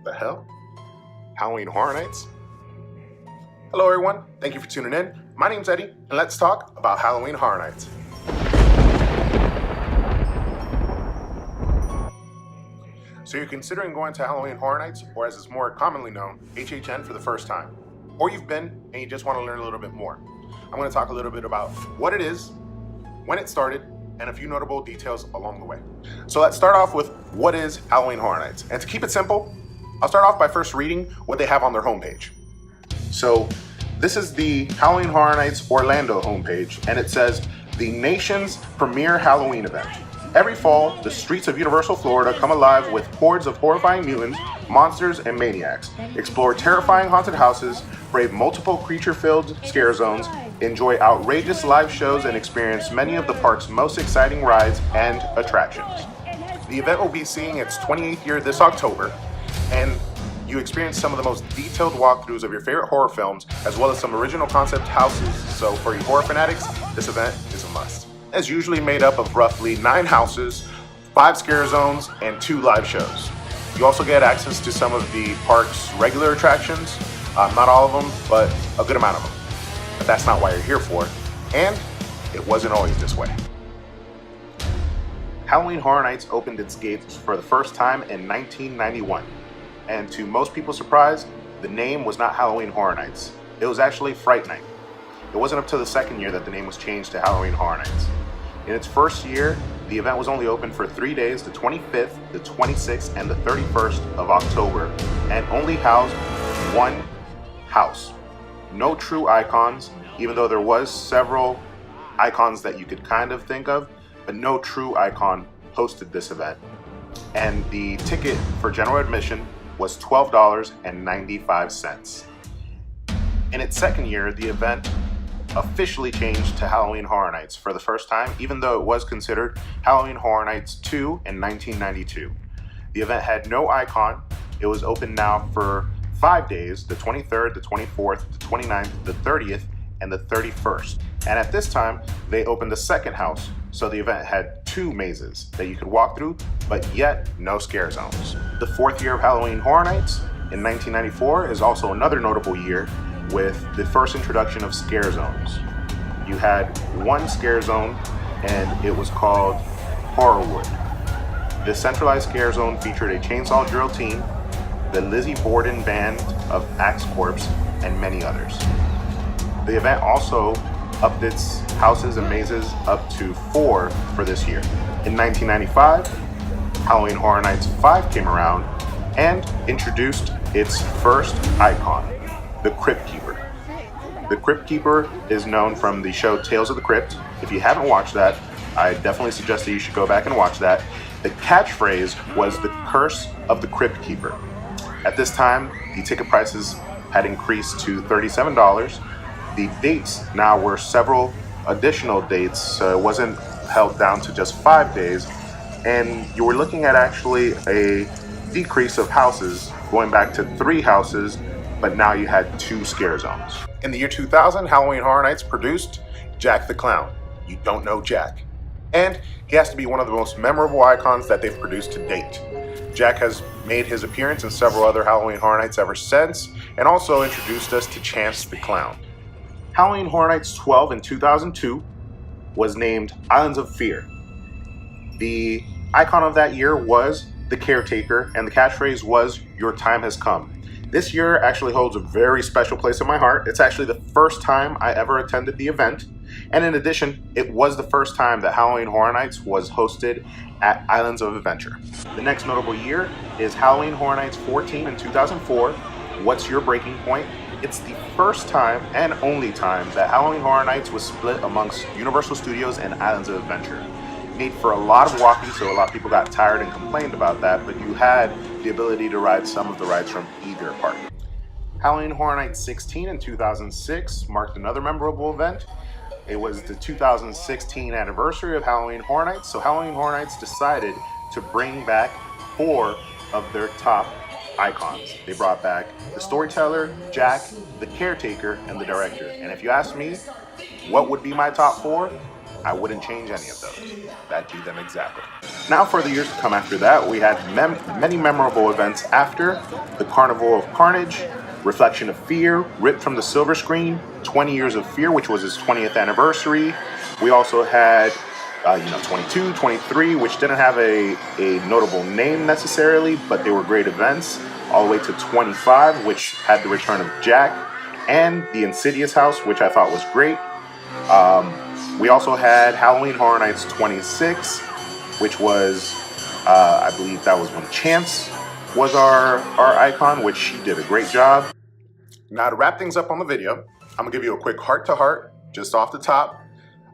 the hell? Halloween Horror Nights? Hello everyone, thank you for tuning in. My name's Eddie, and let's talk about Halloween Horror Nights. So you're considering going to Halloween Horror Nights, or as it's more commonly known, HHN, for the first time. Or you've been, and you just want to learn a little bit more. I'm going to talk a little bit about what it is, when it started, and a few notable details along the way. So let's start off with what is Halloween Horror Nights. And to keep it simple, I'll start off by first reading what they have on their homepage. So this is the Halloween Horror Nights Orlando homepage, and it says, the nation's premier Halloween event. Every fall, the streets of Universal Florida come alive with hordes of horrifying mutants, monsters, and maniacs. Explore terrifying haunted houses, brave multiple creature-filled scare zones, enjoy outrageous live shows, and experience many of the park's most exciting rides and attractions. The event will be seeing its 28th year this October, and you experience some of the most detailed walkthroughs of your favorite horror films, as well as some original concept houses. So for you horror fanatics, this event is a must. It's usually made up of roughly 9 houses, 5 scare zones, and 2 live shows. You also get access to some of the park's regular attractions, not all of them, but a good amount of them. But that's not why you're here for, and it wasn't always this way. Halloween Horror Nights opened its gates for the first time in 1991, and to most people's surprise, the name was not Halloween Horror Nights. It was actually Fright Night. It wasn't up to the second year that the name was changed to Halloween Horror Nights. In its first year, the event was only open for 3 days, the 25th, the 26th, and the 31st of October, and only housed 1 house. No true icons, even though there was several icons that you could kind of think of, but no true icon hosted this event. And the ticket for general admission was $12.95. In its second year, the event officially changed to Halloween Horror Nights for the first time, even though it was considered Halloween Horror Nights 2 in 1992. The event had no icon. It was open now for 5 days, the 23rd, the 24th, the 29th, the 30th, and the 31st. And at this time, they opened the second house, so the event had 2 mazes that you could walk through, but yet no scare zones. The 4th year of Halloween Horror Nights in 1994 is also another notable year with the first introduction of scare zones. You had 1 scare zone, and it was called Horrorwood. The centralized scare zone featured a chainsaw drill team, the Lizzie Borden Band of Axe Corps, and many others. The event also upped its houses and mazes up to 4 for this year. In 1995, Halloween Horror Nights 5 came around and introduced its first icon, the Crypt Keeper. The Crypt Keeper is known from the show Tales of the Crypt. If you haven't watched that, I definitely suggest that you should go back and watch that. The catchphrase was the Curse of the Crypt Keeper. At this time, the ticket prices had increased to $37. The dates now were several additional dates, so it wasn't held down to just 5 days, and you were looking at actually a decrease of houses, going back to 3 houses, but now you had 2 scare zones. In the year 2000, Halloween Horror Nights produced Jack the Clown. You don't know Jack. And he has to be one of the most memorable icons that they've produced to date. Jack has made his appearance in several other Halloween Horror Nights ever since, and also introduced us to Chance the Clown. Halloween Horror Nights 12 in 2002 was named Islands of Fear. The icon of that year was the Caretaker, and the catchphrase was, "Your time has come." This year actually holds a very special place in my heart. It's actually the first time I ever attended the event, and in addition, it was the first time that Halloween Horror Nights was hosted at Islands of Adventure. The next notable year is Halloween Horror Nights 14 in 2004. What's your breaking point? It's the first time and only time that Halloween Horror Nights was split amongst Universal Studios and Islands of Adventure. It made for a lot of walking, so a lot of people got tired and complained about that, but you had the ability to ride some of the rides from either park. Halloween Horror Nights 16 in 2006 marked another memorable event. It was the 2016 anniversary of Halloween Horror Nights, so Halloween Horror Nights decided to bring back 4 of their top icons. They brought back the Storyteller, Jack, the Caretaker, and the Director. And if you ask me, what would be my top 4? I wouldn't change any of those. That'd be them exactly. Now for the years to come after that, we had many memorable events after: the Carnival of Carnage, Reflection of Fear, ripped from the silver screen, 20 Years of Fear, which was his 20th anniversary. We also had 22, 23, which didn't have a notable name necessarily, but they were great events, all the way to 25, which had the return of Jack, and the Insidious House, which I thought was great. We also had Halloween Horror Nights 26, which was, I believe that was when Chance was our icon, which she did a great job. Now to wrap things up on the video, I'm gonna give you a quick heart-to-heart, just off the top.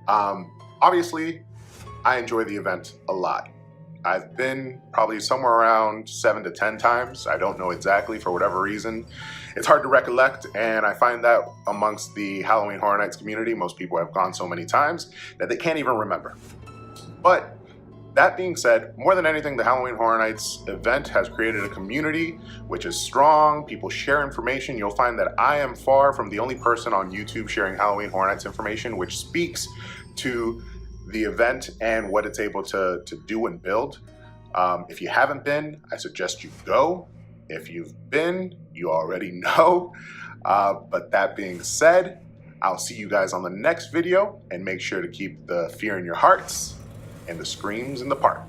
Obviously, I enjoy the event a lot. I've been probably somewhere around 7 to 10 times. I don't know exactly for whatever reason. It's hard to recollect, and I find that amongst the Halloween Horror Nights community, most people have gone so many times that they can't even remember. But that being said, more than anything, the Halloween Horror Nights event has created a community which is strong. People share information. You'll find that I am far from the only person on YouTube sharing Halloween Horror Nights information, which speaks to the event and what it's able to do and build. If you haven't been, I suggest you go. If you've been, you already know. But that being said, I'll see you guys on the next video, and make sure to keep the fear in your hearts and the screams in the park.